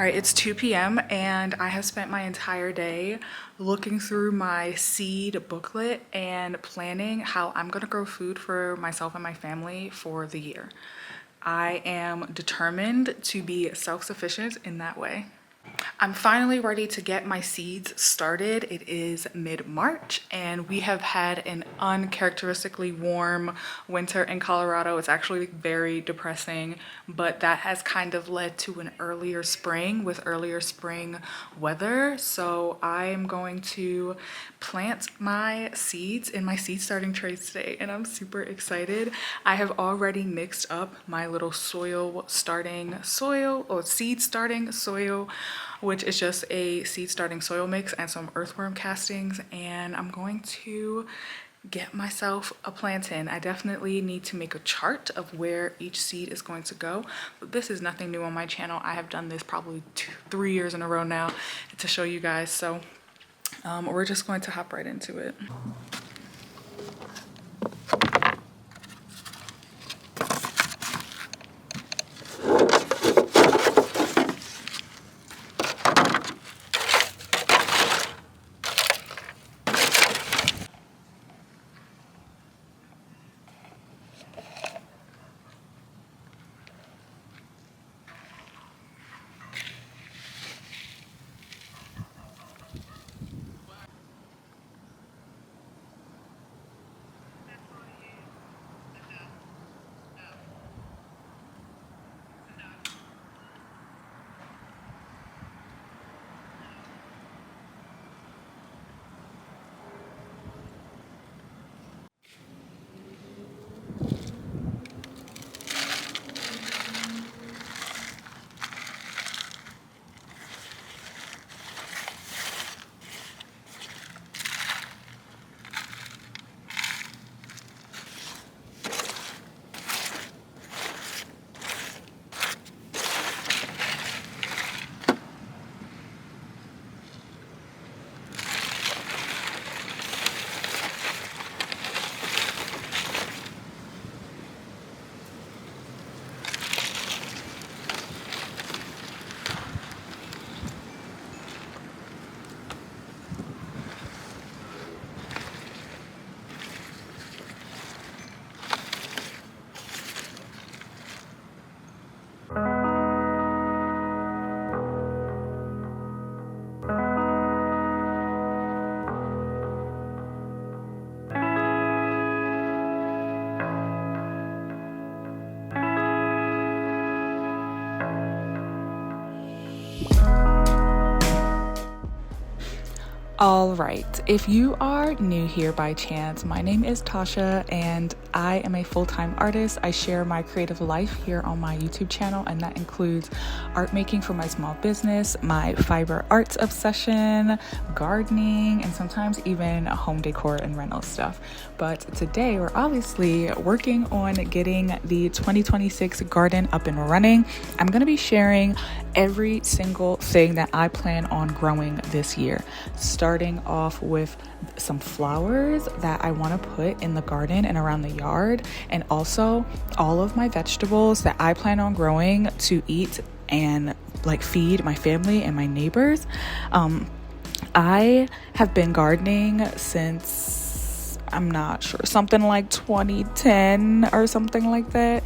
All right, it's 2 p.m. and I have spent my entire day looking through my seed booklet and planning how I'm gonna grow food for myself and my family for the year. I am determined to be self-sufficient in that way. I'm finally ready to get my seeds started. It is mid-March and we have had an uncharacteristically warm winter in Colorado. It's actually very depressing, but that has kind of led to an earlier spring with earlier spring weather. So I am going to plant my seeds in my seed starting trays today and I'm super excited. I have already mixed up my little seed starting soil, which is just a seed starting soil mix and some earthworm castings, and I'm going to get myself a plant in. I definitely need to make a chart of where each seed is going to go, but this is nothing new on my channel. I have done this probably 3 years in a row now to show you guys, so we're just going to hop right into it. All right, if you are new here by chance, my name is Tasha and I am a full-time artist. I share my creative life here on my YouTube channel, and that includes art making for my small business, my fiber arts obsession, gardening, and sometimes even home decor and rental stuff. But today we're obviously working on getting the 2026 garden up and running. I'm going to be sharing every single thing that I plan on growing this year, starting off with some flowers that I want to put in the garden and around the yard, and also all of my vegetables that I plan on growing to eat and feed my family and my neighbors. I have been gardening since, I'm not sure, something like 2010 or something like that.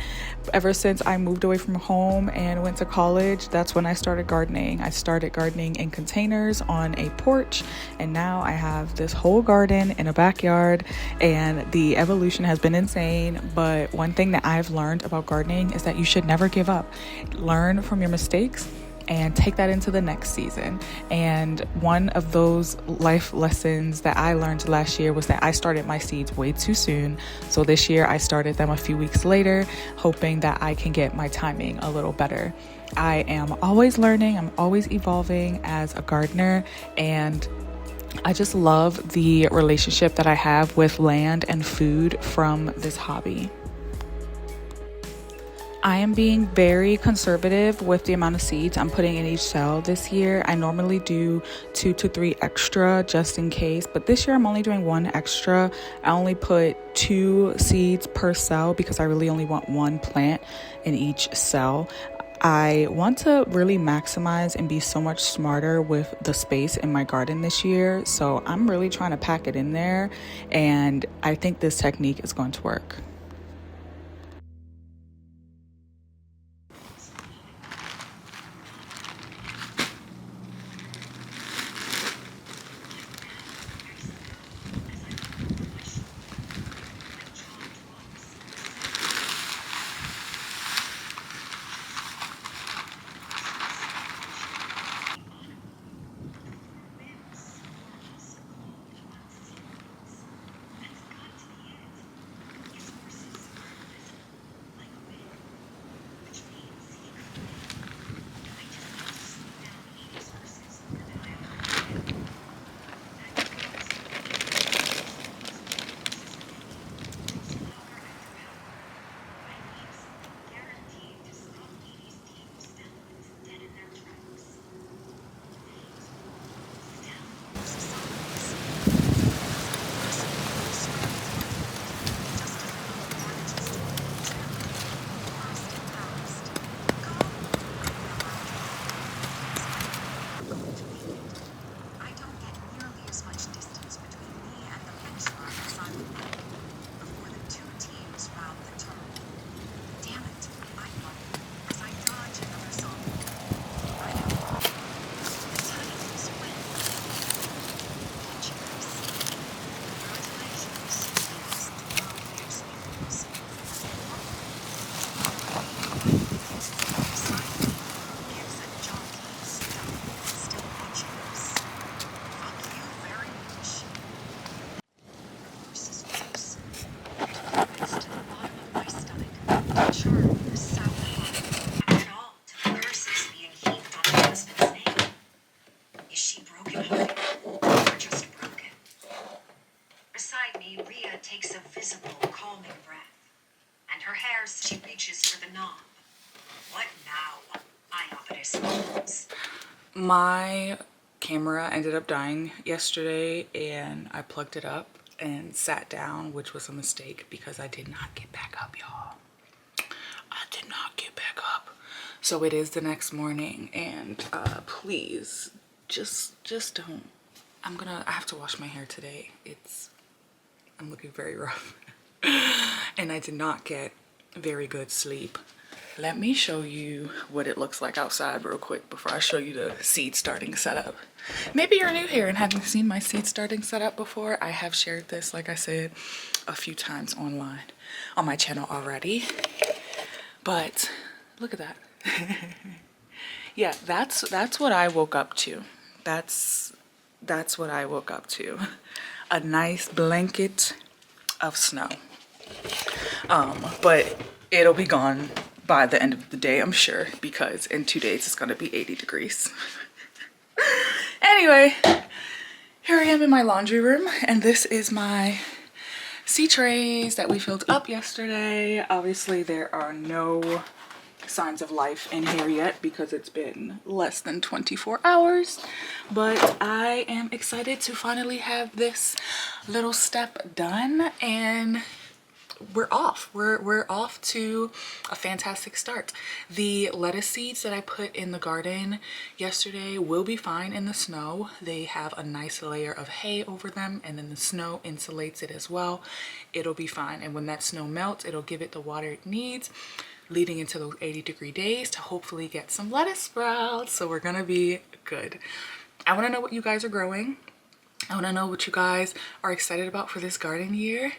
Ever since I moved away from home and went to college, that's when I started gardening. I started gardening in containers on a porch, and now I have this whole garden in a backyard, and the evolution has been insane. But one thing that I've learned about gardening is that you should never give up. Learn from your mistakes and take that into the next season. And one of those life lessons that I learned last year was that I started my seeds way too soon. So this year I started them a few weeks later, hoping that I can get my timing a little better. I am always learning, I'm always evolving as a gardener, and I just love the relationship that I have with land and food from this hobby. I am being very conservative with the amount of seeds I'm putting in each cell this year. I normally do 2 to 3 extra just in case, but this year I'm only doing 1 extra. I only put 2 seeds per cell because I really only want 1 plant in each cell. I want to really maximize and be so much smarter with the space in my garden this year. So I'm really trying to pack it in there, and I think this technique is going to work. Takes a visible, calming breath, and her hair, she reaches for the knob. What now? Iopotis moves. My camera ended up dying yesterday, and I plugged it up and sat down, which was a mistake because I did not get back up, y'all. I did not get back up. So it is the next morning, and please, just don't. I have to wash my hair today. I'm looking very rough. And I did not get very good sleep. Let me show you what it looks like outside real quick before I show you the seed starting setup. Maybe you're new here and haven't seen my seed starting setup before. I have shared this, like I said, a few times online on my channel already. But look at that. Yeah, that's what I woke up to. That's what I woke up to. A nice blanket of snow. But it'll be gone by the end of the day, I'm sure, because in 2 days it's gonna be 80 degrees. Anyway, here I am in my laundry room, and this is my sea trays that we filled up yesterday. Obviously there are no signs of life in here yet because it's been less than 24 hours, but I am excited to finally have this little step done, and we're off. We're off to a fantastic start. The lettuce seeds that I put in the garden yesterday will be fine in the snow. They have a nice layer of hay over them, and then the snow insulates it as well. It'll be fine, and when that snow melts, it'll give it the water it needs, leading into those 80-degree days to hopefully get some lettuce sprouts. So we're gonna be good. I want to know what you guys are growing. I want to know what you guys are excited about for this garden year.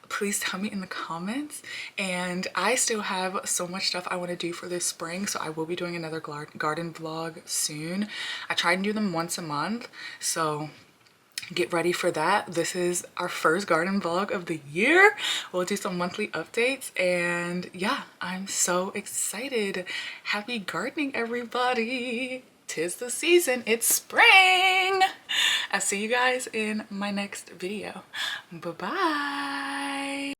Please tell me in the comments. And I still have so much stuff I want to do for this spring, so I will be doing another garden vlog soon. I try and do them once a month, so get ready for that. This is our first garden vlog of the year. We'll do some monthly updates, and yeah, I'm so excited. Happy gardening, everybody. 'Tis the season, it's spring. I'll see you guys in my next video. Bye-bye.